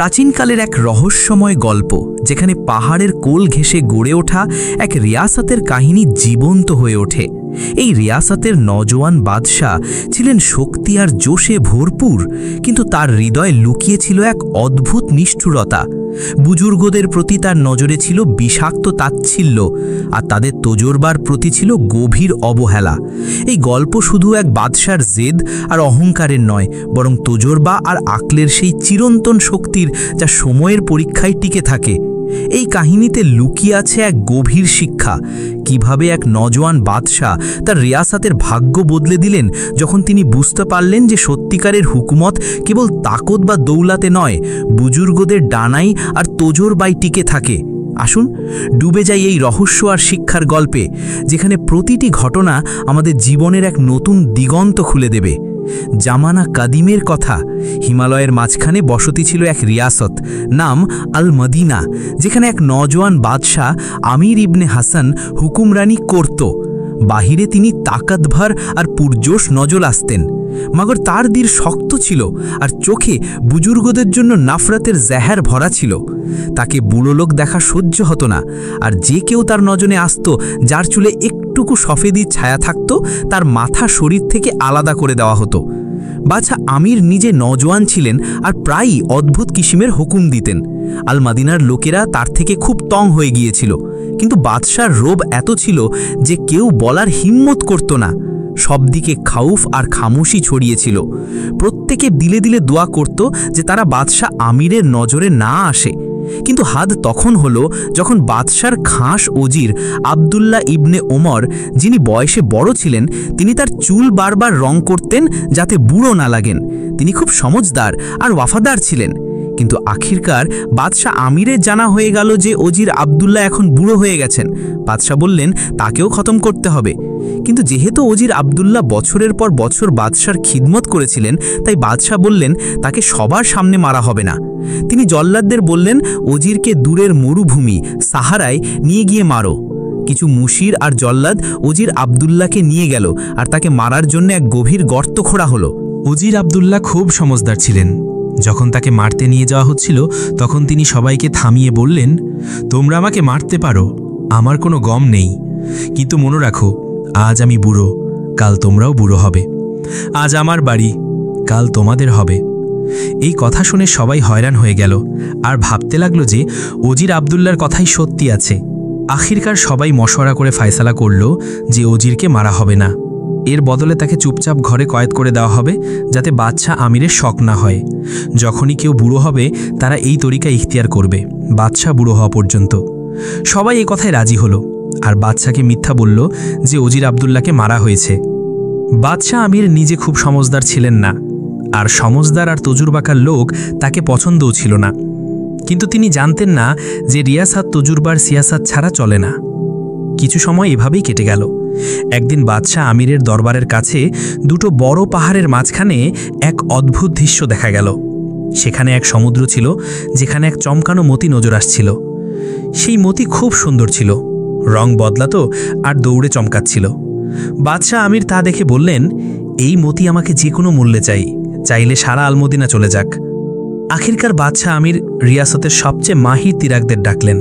প্রাচীনকালের এক রহস্যময় গল্প, যেখানে পাহাড়ের কোল ঘেঁষে গড়ে ওঠা এক রিয়াসাতের কাহিনী জীবন্ত হয়ে ওঠে। এই রিয়াসাতের নওজোয়ান বাদশাহ ছিলেন শক্তি আর জোশে ভরপুর, কিন্তু তার হৃদয়ে লুকিয়ে ছিল এক অদ্ভুত নিষ্ঠুরতা। বুজুর্গদের প্রতি তার নজরে ছিল বিষাক্ত তাচ্ছিল্য, আর তাদের তজরবার প্রতি ছিল গভীর অবহেলা। এই গল্প শুধু এক বাদশার জেদ আর অহংকারের নয়, বরং তজরবা আর আকলের সেই চিরন্তন শক্তির, যা সময়ের পরীক্ষায় টিকে থাকে। এই কাহিনীতে লুকিয়ে আছে এক গভীর শিক্ষা, কিভাবে এক নওজোয়ান বাদশাহ তার রিয়াসাতের ভাগ্য বদলে দিলেন যখন তিনি বুঝতে পারলেন যে সত্যিকারের হুকুমত কেবল তাকত বা দৌলাতে নয়, বুজুর্গদের ডানাই আর তজরবাই টিকে থাকে। আসুন ডুবে যাই এই রহস্য আর শিক্ষার গল্পে, যেখানে প্রতিটি ঘটনা আমাদের জীবনের এক নতুন দিগন্ত খুলে দেবে। জামানা কাদিমের কথা। হিমালয়ের মাঝখানে বসতি ছিল এক রিয়াসত, নাম আল মদিনা, যেখানে এক নওজোয়ান বাদশাহ আমির ইবনে হাসান হুকুমরানি করত। বাহিরে তিনি তাকতভর আর পুরজোশ নজর আসতেন, মগর তার দিল শক্ত ছিল আর চোখে বুজুর্গদের জন্য নাফরতের জেহার ভরা ছিল। তাকে বুড়ো লোক দেখা সহ্য হতো না, আর যে কেউ তার নজরে আসত, যার চুলে একটুকু সফেদি ছায়া থাকত, তার মাথা শরীর থেকে আলাদা করে দেওয়া হতো। বাদশাহ আমির নিজে নওজোয়ান ছিলেন আর প্রায়ই অদ্ভুত কিসিমের হুকুম দিতেন। আল মাদিনার লোকেরা তার থেকে খুব তং হয়ে গিয়েছিল, কিন্তু বাদশার রোব এত ছিল যে কেউ বলার হিম্মত করত না। সবদিকে খাউফ আর খামোশি ছড়িয়েছিল। প্রত্যেকে দিলে দিলে দোয়া করত যে তারা বাদশাহ আমিরের নজরে না আসে। কিন্তু হাদ তখন হলো যখন বাদশার খাস ওজির আবদুল্লাহ ইবনে ওমর, যিনি বয়সে বড় ছিলেন, তিনি তার চুল বারবার রং করতেন যাতে বুড়ো না লাগেন। তিনি খুব সমঝদার আর ওয়াফাদার ছিলেন। কিন্তু আখিরকার বাদশাহ আমিরের জানা হয়ে গেল যে ওজির আবদুল্লাহ এখন বুড়ো হয়ে গেছেন। বাদশাহ বললেন তাকেও খতম করতে হবে। কিন্তু যেহেতু ওজির আবদুল্লাহ বছরের পর বছর বাদশার খিদমত করেছিলেন, তাই বাদশাহ বললেন তাকে সবার সামনে মারা হবে না। তিনি জল্লাদদের বললেন ওজিরকে দূরের মরুভূমি সাহারায় নিয়ে গিয়ে মারো। কিছু মুশির আর জল্লাদ ওজির আবদুল্লাহকে নিয়ে গেল, আর তাকে মারার জন্য এক গভীর গর্ত খোঁড়া হলো। ওজির আবদুল্লাহ খুব সমঝদার ছিলেন। যখন তাকে মারতে নিয়ে যাওয়া হচ্ছিল, তখন তিনি সবাইকে থামিয়ে বললেন, তোমরা আমাকে মারতে পারো, আমার কোনো গম নেই, কিন্তু মনে রাখো, আজ আমি বুড়ো, কাল তোমরাও বুড়ো হবে। আজ আমার বাড়ি, কাল তোমাদের হবে। এই কথা শুনে সবাই হয়রান হয়ে গেল আর ভাবতে লাগলো যে ওজির আবদুল্লার কথাই সত্যি আছে। আখিরকার সবাই মশওয়ারা করে ফায়সালা করল যে ওজিরকে মারা হবে না, এর বদলে তাকে চুপচাপ ঘরে কয়েদ করে দেওয়া হবে, যাতে বাদশাহ আমিরের শক না হয়। যখনই কেউ বুড়ো হবে, তারা এই তরিকা ইখতিয়ার করবে, বাদশাহ বুড়ো হওয়া পর্যন্ত। সবাই এই কথায় রাজি হলো, আর বাদশাহকে মিথ্যা বলল যে ওজির আবদুল্লাহকে মারা হয়েছে। বাদশাহ আমির নিজে খুব সমঝদার ছিলেন না, আর সমঝদার আর তজুরবাকার লোক তাকে পছন্দও ছিল না। কিন্তু তিনি জানতেন না যে রিয়াসাত তজুরবার সিয়াসাত ছাড়া চলে না। কিছু সময় এভাবেই কেটে গেল। একদিন বাদশাহ আমিরের দরবারের কাছে দুটো বড় পাহাড়ের মাঝখানে এক অদ্ভুত দৃশ্য দেখা গেল। সেখানে এক সমুদ্র ছিল, যেখানে এক চমকানো মতি নজর আসছিল। সেই মতি খুব সুন্দর ছিল, রং বদলাতো আর দৌড়ে চমকাচ্ছিল। বাদশাহ আমির তা দেখে বললেন, এই মতি আমাকে যে কোনো মূল্যে চাইলে সারা আলমদিনা চলে যাক। আখিরকার বাদশাহ আমির রিয়াসতের সবচেয়ে মাহির তিরাকদের ডাকলেন।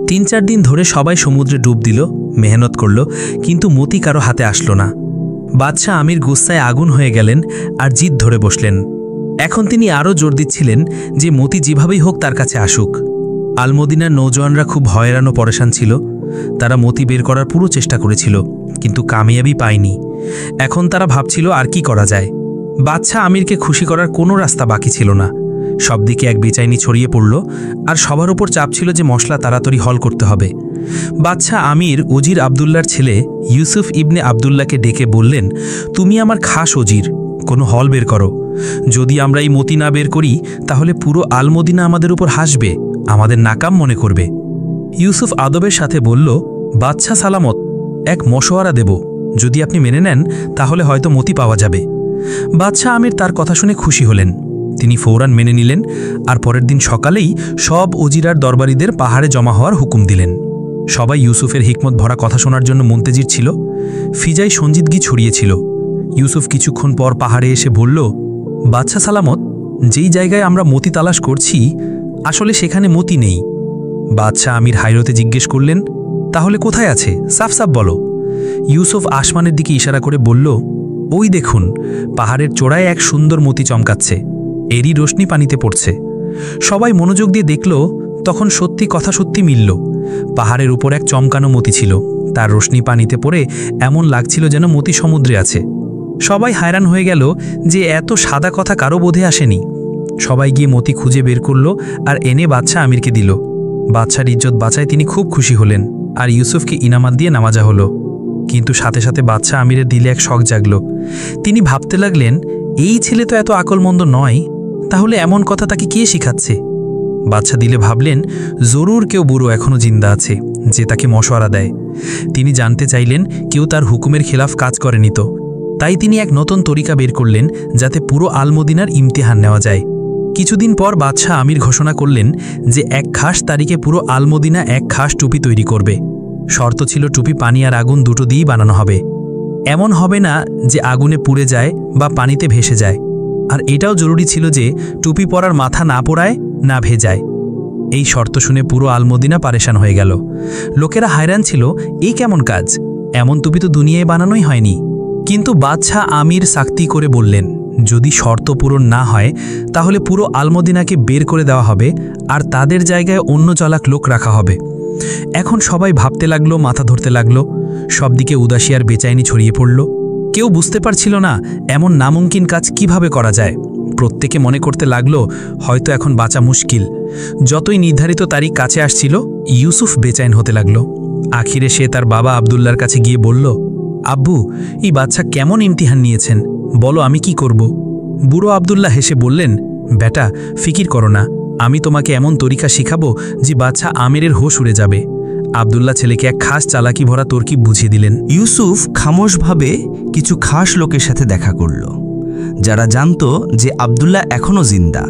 ৩-৪ দিন ধরে সবাই সমুদ্রে ডুব দিল, মেহনত করল, কিন্তু মতি কারো হাতে আসলো না। বাদশাহ আমির গুস্সায় আগুন হয়ে গেলেন আর জিদ ধরে বসলেন। এখন তিনি আরও জোর দিচ্ছিলেন যে মতি যেভাবেই হোক তার কাছে আসুক। আলমদিনার নৌজওয়ানরা খুব হয়রান ও পরেশান ছিল। তারা মতি বের করার পুরো চেষ্টা করেছিল, কিন্তু কামিয়াবি পায়নি। এখন তারা ভাবছিল আর কি করা যায়। বাদশাহ আমিরকে খুশি করার কোনো রাস্তা বাকি ছিল না। সবদিকে এক বেচাইনি ছড়িয়ে পড়ল, আর সবার উপর চাপ ছিল যে মশলা তাড়াতাড়ি হল করতে হবে। বাদশাহ আমির ওজির আবদুল্লার ছেলে ইউসুফ ইবনে আবদুল্লাকে ডেকে বললেন, তুমি আমার খাস ওজির, কোনো হল বের করো। যদি আমরা এই মতি না বের করি, তাহলে পুরো আলমদিনা আমাদের উপর হাসবে, আমাদের নাকাম মনে করবে। ইউসুফ আদবের সাথে বলল, বাদশাহ সালামত, এক মশওয়ারা দেব, যদি আপনি মেনে নেন তাহলে হয়তো মতি পাওয়া যাবে। বাদশাহ আমির তার কথা শুনে খুশি হলেন। তিনি ফৌরান মেনে নিলেন, আর পরের দিন সকালেই সব ওজিরার দরবারীদের পাহাড়ে জমা হওয়ার হুকুম দিলেন। সবাই ইউসুফের হিকমত ভরা কথা শোনার জন্য মুন্তেজির ছিল। ফিজাই সঞ্জিদগি ছড়িয়েছিল। ইউসুফ কিছুক্ষণ পর পাহাড়ে এসে বলল, বাদশাহ সালামত, যেই জায়গায় আমরা মতি তালাশ করছি আসলে সেখানে মতি নেই। বাদশাহ আমির হায়রতে জিজ্ঞেস করলেন, তাহলে কোথায় আছে? সাফ সাফ বলো। ইউসুফ আসমানের দিকে ইশারা করে বলল, ওই দেখুন, পাহাড়ের চূড়ায় এক সুন্দর মতি চমকাচ্ছে, এরই রোশনি পানিতে পড়ছে। সবাই মনোযোগ দিয়ে দেখল, তখন সত্যি কথা সত্যি মিলল। পাহাড়ের উপর এক চমকানো মতি ছিল, তার রোশনি পানিতে পড়ে এমন লাগছিল যেন মতি সমুদ্রে আছে। সবাই হায়রান হয়ে গেল যে এত সাদা কথা কারো বোধে আসেনি। সবাই গিয়ে মতি খুঁজে বের করল আর এনে বাদশাহ আমিরকে দিল। বাদশার ইজ্জত বাঁচায় তিনি খুব খুশি হলেন, আর ইউসুফকে ইনামাত দিয়ে নামাজা হলো। কিন্তু সাথে সাথে বাদশাহ আমিরের দিলে এক শখ জাগল। তিনি ভাবতে লাগলেন, এই ছেলে তো এত আকলমন্দ নয়, তাহলে এমন কথা তাকে কে শিখাচ্ছে? বাদশাহ দিলে ভাবলেন, জরুর কেউ বুড়ো এখনও জিন্দা আছে যে তাকে মশওয়ারা দেয়। তিনি জানতে চাইলেন কেউ তার হুকুমের খেলাফ কাজ করেনি তো। তাই তিনি এক নতুন তরিকা বের করলেন যাতে পুরো আলমদিনার ইমতিহান নেওয়া যায়। কিছুদিন পর বাদশাহ আমির ঘোষণা করলেন যে এক খাস তারিখে পুরো আলমদিনা এক খাস টুপি তৈরি করবে। শর্ত ছিল টুপি পানি আর আগুন দুটো দিয়েই বানানো হবে। এমন হবে না যে আগুনে পুড়ে যায় বা পানিতে ভেসে যায়। আর এটাও জরুরি ছিল যে টুপি পরার মাথা না পোড়ায় না ভেজায়। এই শর্ত শুনে পুরো আলমদিনা পারেশান হয়ে গেল। লোকেরা হায়রান ছিল, এই কেমন কাজ? এমন টুপি তো দুনিয়ায় বানানোই হয়নি। কিন্তু বাদশাহ আমির সাক্তি করে বললেন, যদি শর্ত পূরণ না হয় তাহলে পুরো আলমদিনাকে বের করে দেওয়া হবে আর তাদের জায়গায় অন্য চালাক লোক রাখা হবে। এখন সবাই ভাবতে লাগলো, মাথা ধরতে লাগলো। সবদিকে উদাসী আর বেচাইনি ছড়িয়ে পড়ল। কেউ বুঝতে পারছিল না এমন নামুমকিন কাজ কিভাবে করা যায়। প্রত্যেকে মনে করতে লাগলো হয়তো এখন বাঁচা মুশকিল। যতই নির্ধারিত তারিখ কাছে আসছিল, ইউসুফ বেচাইন হতে লাগলো। আখিরে সে তার বাবা আবদুল্লার কাছে গিয়ে বলল, আব্বু, এই বাচ্চা কেমন ইমতিহান নিয়েছেন, বলো আমি কি করব? বুড়ো আবদুল্লাহ হেসে বললেন, বেটা, ফিকির করো না, আমি তোমাকে এমন তরিকা শিখাবো যে বাচ্চা আমিরের হোশ উড়ে যাবে। আবদুল্লাহ ছেলেকে এক খাস চালাকি ভরা তরকিব বুঝিয়ে দিলেন। ইউসুফ খামোশভাবে কিছু খাস লোকের সাথে দেখা করল, যারা জানত যে আবদুল্লাহ এখনও জিন্দা।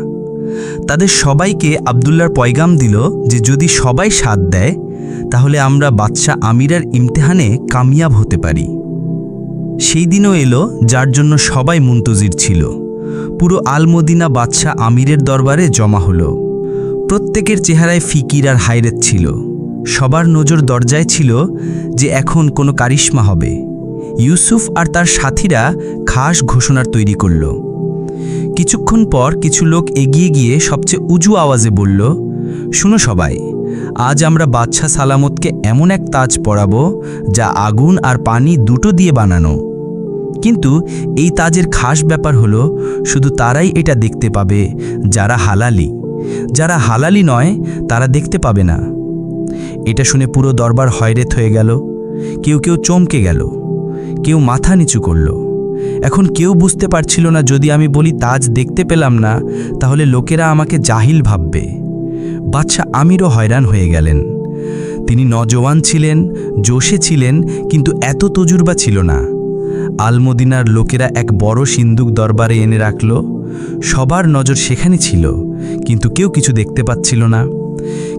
তাদের সবাইকে আবদুল্লাহর পয়গাম দিল যে যদি সবাই সাথ দেয় তাহলে আমরা বাদশাহ আমিরের ইমতিহানে কামিয়াব হতে পারি। সেই দিনও এলো যার জন্য সবাই মুন্তজির ছিল। পুরো আলমদিনা বাদশাহ আমিরের দরবারে জমা হলো। প্রত্যেকের চেহারায় ফিকির আর হায়রত ছিল। সবার নজর দরজায় ছিল যে এখন কোনো কারিশমা হবে। ইউসুফ আর তার সাথীরা খাস ঘোষণার তৈরি করল। কিছুক্ষণ পর কিছু লোক এগিয়ে গিয়ে সবচেয়ে উঁচু আওয়াজে বলল, শুনো সবাই, আজ আমরা বাদশাহ সালামতকে এমন এক তাজ পরাবো যা আগুন আর পানি দুটো দিয়ে বানানো। কিন্তু এই তাজের খাস ব্যাপার হলো শুধু তারাই এটা দেখতে পাবে যারা হালালি। যারা হালালি নয় তারা দেখতে পাবে না। এটা শুনে পুরো দরবার হয়রান হয়ে গেল। কেউ কেউ চমকে গেল, কেউ মাথা নিচু করল। এখন কেউ বুঝতে পারছিল না, যদি আমি বলি তাজ দেখতে পেলাম না তাহলে লোকেরা আমাকে জাহিল ভাববে। বাদশাহ আমিরও হয়রান হয়ে গেলেন। তিনি নজওয়ান ছিলেন, জোশে ছিলেন, কিন্তু এত তজুরবা ছিল না। আলমদিনার লোকেরা এক বড় সিন্দুক দরবারে এনে রাখল। সবার নজর সেখানে ছিল, কিন্তু কেউ কিছু দেখতে পাচ্ছিল না।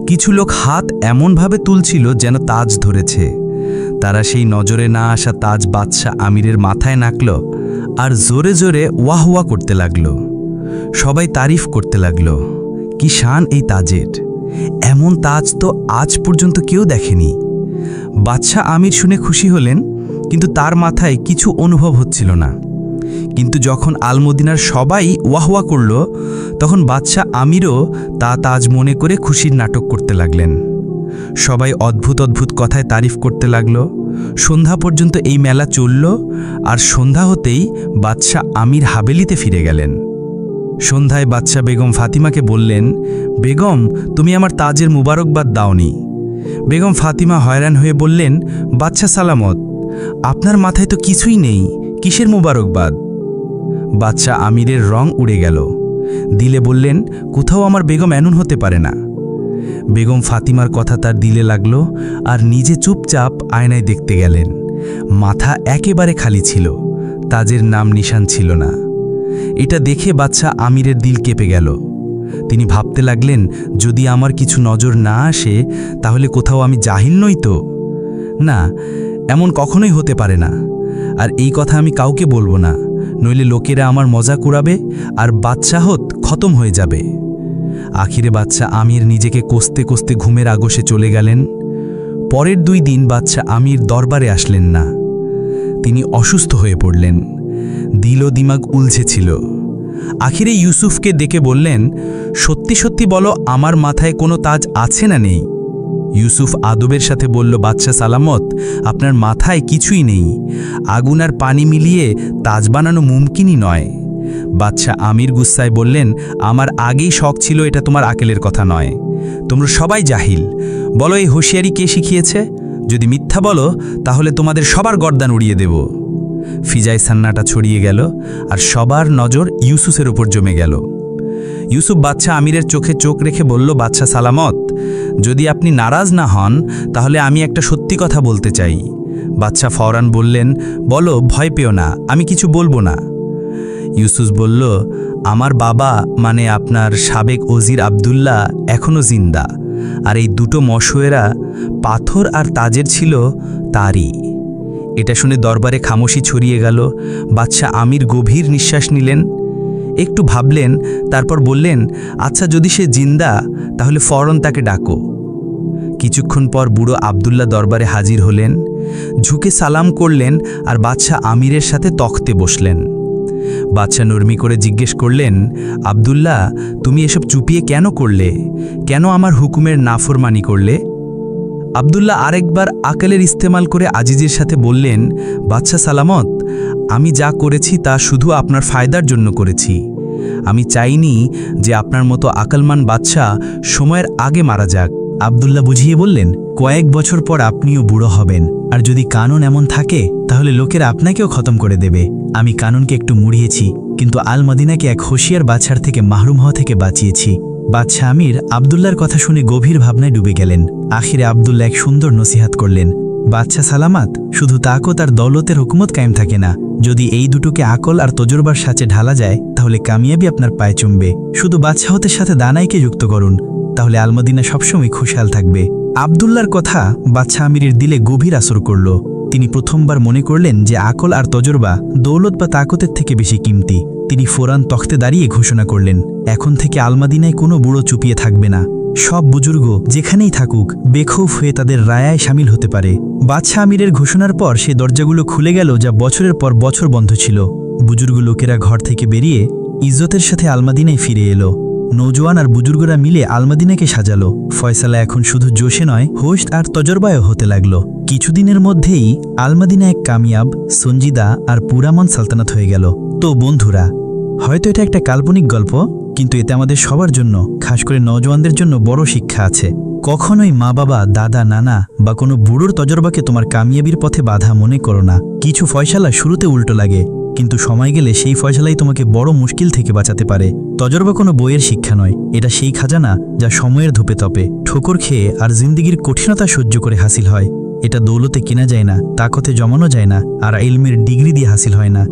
কিছু লোক হাত এমনভাবে তুলছিল যেন তাজ ধরেছে। তারা সেই নজরে না আসা তাজ বাদশাহ আমিরের মাথায় নাকল আর জোরে জোরে ওয়াহ ওয়াহ করতে লাগল। সবাই তারিফ করতে লাগল, কি শান এই তাজের, এমন তাজ তো আজ পর্যন্ত কেউ দেখেনি। বাদশাহ আমির শুনে খুশি হলেন, কিন্তু তার মাথায় কিছু অনুভব হচ্ছিল না। কিন্তু যখন আলমদিনার সবাই ওয়াহ ওয়াহ করল, তখন বাদশাহ আমিরও তা তাজ মনে করে খুশির নাটক করতে লাগলেন। সবাই অদ্ভুত অদ্ভুত কথায় তারিফ করতে লাগল। সন্ধ্যা পর্যন্ত এই মেলা চলল, আর সন্ধ্যা হতেই বাদশাহ আমির হাবেলিতে ফিরে গেলেন। সন্ধ্যায় বাদশাহ বেগম ফাতিমাকে বললেন, বেগম, তুমি আমার তাজের মুবারকবাদ দাওনি। বেগম ফাতিমা হয়রান হয়ে বললেন, বাদশাহ সালামত, আপনার মাথায় তো কিছুই নেই, কিসের মুবারকবাদ? বাদশাহ আমিরের রং উড়ে গেল। দিলে বললেন, কোথাও আমার বেগম এমন হতে পারে না। বেগম ফাতিমার কথা তার দিলে লাগলো, আর নিজে চুপচাপ আয়নায় দেখতে গেলেন। মাথা একেবারে খালি ছিল, তাজের নাম নিশান ছিল না। এটা দেখে বাদশাহ আমিরের দিল কেঁপে গেল। তিনি ভাবতে লাগলেন, যদি আমার কিছু নজর না আসে তাহলে কোথাও আমি জাহিল নই তো? না, এমন কখনোই হতে পারে না। আর এই কথা আমি কাউকে বলবো না, নইলে লোকেরা আমার মজা কুড়াবে আর বাদশাহত খতম হয়ে যাবে। আখিরে বাদশা আমির নিজেকে কষতে কষতে ঘুমের আগসে চলে গেলেন। পরের 2 দিন বাদশা আমির দরবারে আসলেন না। তিনি অসুস্থ হয়ে পড়লেন, দিল ও দিমাগ উলঝেছিল। আখিরে ইউসুফকে ডেকে বললেন, সত্যি সত্যি বলো, আমার মাথায় কোনো তাজ আছে না নেই? ইউসুফ আদবের সাথে বলল, বাদশা সালামত, আপনার মাথায় কিছুই নেই। আগুন আর পানি মিলিয়ে তাজ বানানো মুমকিনই নয়। বাদশা আমির গুস্সায় বললেন, আমার আগেই শখ ছিল, এটা তোমার আকেলের কথা নয়। তোমরা সবাই জাহিল। বলো, এই হুঁশিয়ারি কে শিখিয়েছে? যদি মিথ্যা বলো তাহলে তোমাদের সবার গর্দান উড়িয়ে দেব। ফিজায় সান্নাটা ছড়িয়ে গেল আর সবার নজর ইউসুফের উপর জমে গেল। ইউসুফ বাদশা আমিরের চোখে চোখ রেখে বলল, বাদশা সালামত, যদি আপনি নারাজ না হন তাহলে আমি একটা সত্যি কথা বলতে চাই। বাদশা ফওরান বললেন, বলো, ভয় পেও না, আমি কিছু বলবো না। ইউসুফ বলল, আমার বাবা মানে আপনার সাবেক ওজির আব্দুল্লাহ এখনও জিন্দা, আর এই 2টো মশওয়েরা পাথর আর তাজের ছিল তারই। এটা শুনে দরবারে খামোশি ছড়িয়ে গেল। বাদশা আমির গভীর নিঃশ্বাস নিলেন, একটু ভাবলেন, তারপর বললেন, আচ্ছা, যদি সে জিন্দা তাহলে ফওরান তাকে ডাকো। কিছুক্ষণ পর বুড়ো আব্দুল্লাহ দরবারে হাজির হলেন, ঝুঁকে সালাম করলেন আর বাদশা আমিরের সাথে তখতে বসলেন। বাদশা নরমি করে জিজ্ঞেস করলেন, আব্দুল্লাহ, তুমি এসব চুপিয়ে কেন করলে? কেন আমার হুকুমের নাফরমানি করলে? আব্দুল্লাহ আরেকবার আকেলের ইস্তেমাল করে আজিজের সাথে বললেন, বাদশা সালামত, আমি যা করেছি তা শুধু আপনার ফায়দার জন্য করেছি। আমি চাইনি যে আপনার মতো আকলমান বাদশা সময়ের আগে মারা যাক। আব্দুল্লাহ বুঝিয়ে বললেন, কয়েক বছর পর আপনিও বুড়ো হবেন, আর যদি কানুন এমন থাকে তাহলে লোকেরা আপনাকেও খতম করে দেবে। আমি কানুনকে একটু মুড়িয়েছি, কিন্তু আল মদিনাকে এক হুঁশিয়ার বাদশার থেকে মাহরুম হওয়া থেকে বাঁচিয়েছি। বাদশা আমির আব্দুল্লাহর কথা শুনে গভীর ভাবনায় ডুবে গেলেন। আখিরে আব্দুল্লাহ এক সুন্দর নসিহাত করলেন, বাদশা সালামাত, শুধু তাকত আর দৌলতের হুকুমত কায়েম থাকে না। যদি এই দুটোকে আকল আর তজরবার সাথে ঢালা যায় তাহলে কামিয়াবি আপনার পায়ে চুমবে। শুধু বাদশাহতের সাথে দানাইকে যুক্ত করুন, তাহলে আলমদিনা সবসময় খুশহাল থাকবে। আব্দুল্লাহর কথা বাদশা আমিরের দিলে গভীর আসর করল। তিনি প্রথমবার মনে করলেন যে আকল আর তজরবা দৌলত বা তাকতের থেকে বেশি কিমতি। তিনি ফোরান তখতে দাঁড়িয়ে ঘোষণা করলেন, এখন থেকে আলমাদিনায় কোনো বুড়ো চুপিয়ে থাকবে না। সব বুজুর্গ যেখানেই থাকুক বেখৌফ হয়ে তাদের রায়ায় সামিল হতে পারে। বাদশা আমিরের ঘোষণার পর সে দরজাগুলো খুলে গেল যা বছরের পর বছর বন্ধ ছিল। বুজুর্গ লোকেরা ঘর থেকে বেরিয়ে ইজ্জতের সাথে আলমাদিনায় ফিরে এলো। নৌজওয়ান আর বুজুর্গরা মিলে আলমাদিনাকে সাজালো। ফয়সালা এখন শুধু জোশে নয়, হোশ আর তজরবায়ও হতে লাগলো। কিছুদিনের মধ্যেই আলমাদিনা এক কামিয়াব, সঞ্জিদা আর পুরামন সালতানাত হয়ে গেল। তো বন্ধুরা, হয়তো এটা একটা কাল্পনিক গল্প, কিন্তু এতে আমাদের সবার জন্য, খাস করে নওজওয়ানদের জন্য বড় শিক্ষা আছে। কখনোই মা বাবা, দাদা, নানা বা কোনো বুড়োর তজরবাকে তোমার কামিয়াবির পথে বাধা মনে করো না। কিছু ফয়সালা শুরুতে উল্টো লাগে, কিন্তু সময় গেলে সেই ফয়সালাই তোমাকে বড় মুশকিল থেকে বাঁচাতে পারে। তজরবা কোনো বইয়ের শিক্ষা নয়, এটা সেই খাজানা যা সময়ের ধূপে তপে, ঠোকর খেয়ে আর জিন্দিগির কঠিনতা সহ্য করে হাসিল হয়। এটা দৌলতে কেনা যায় না, তাকতে জমানো যায় না, আর ইলমের ডিগ্রি দিয়ে হাসিল হয় না।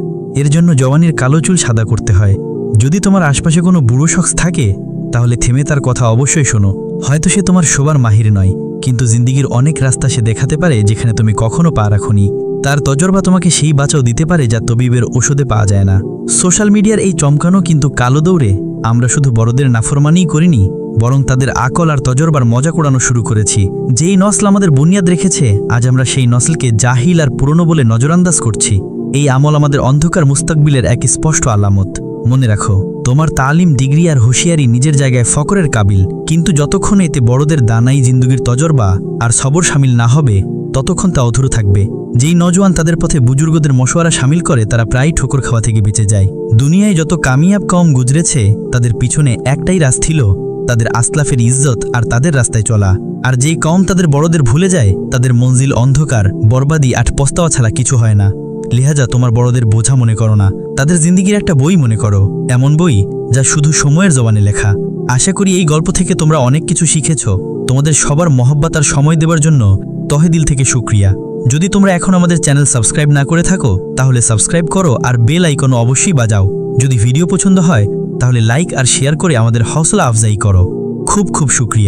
এর জন্য জওয়ানির কালো চুল সাদা করতে হয়। যদি তোমার আশপাশে কোনো বুড়ো শখস থাকে তাহলে থেমে তার কথা অবশ্যই শোনো। হয়তো সে তোমার শোবার মাহির নয়, কিন্তু জিন্দিগির অনেক রাস্তা সে দেখাতে পারে যেখানে তুমি কখনো পা রাখোনি। তার তজরবা তোমাকে সেই বাঁচাও দিতে পারে যা তবিবের ওষুধে পাওয়া যায় না। সোশ্যাল মিডিয়ার এই চমকানো কিন্তু কালো দৌড়ে আমরা শুধু বড়দের নাফরমানিই করিনি, বরং তাদের আকল আর তজরবার মজা কোড়ানো শুরু করেছি। যেই নসল আমাদের বুনিয়াদ রেখেছে, আজ আমরা সেই নসলকে জাহিল আর পুরনো বলে নজরান্দাজ করছি। এই আমল আমাদের অন্ধকার মুস্তাকবিলের এক স্পষ্ট আলামত। মনে রাখো, তোমার তালিম, ডিগ্রি আর হুঁশিয়ারি নিজের জায়গায় ফকরের কাবিল, কিন্তু যতক্ষণ এতে বড়দের দানাই জিন্দগির তজরবা আর সবর সামিল না হবে ততক্ষণ তা অধুরো থাকবে। যেই নওজওয়ান তাদের পথে বুজুর্গদের মশওয়ারা সামিল করে তারা প্রায় ঠোকর খাওয়া থেকে বেঁচে যায়। দুনিয়ায় যত কামিয়াব কওম গুজরেছে তাদের পিছনে একটাই রাস ছিল, তাদের আসলাফের ইজ্জত আর তাদের রাস্তায় চলা। আর যেই কওম তাদের বড়দের ভুলে যায় তাদের মঞ্জিল অন্ধকার, বরবাদি আর পস্তাওয়া ছাড়া কিছু হয় না। লিহাজা তোমার বড়দের বোঝা মনে করো না, তাদের জিন্দিগির একটা বই মনে করো, এমন বই যা শুধু সময়ের জবানে লেখা। আশা করি এই গল্প থেকে তোমরা অনেক কিছু শিখেছ। তোমাদের সবার মহব্বত আর সময় দেওয়ার জন্য তহে দিল থেকে শুকরিয়া। যদি তোমরা এখন আমাদের চ্যানেল সাবস্ক্রাইব না করে থাকো তাহলে সাবস্ক্রাইব করো আর বেল আইকন অবশ্যই বাজাও। যদি ভিডিও পছন্দ হয় তাহলে লাইক আর শেয়ার করে আমাদের হৌসলা আফজাই করো। খুব খুব শুকরিয়া।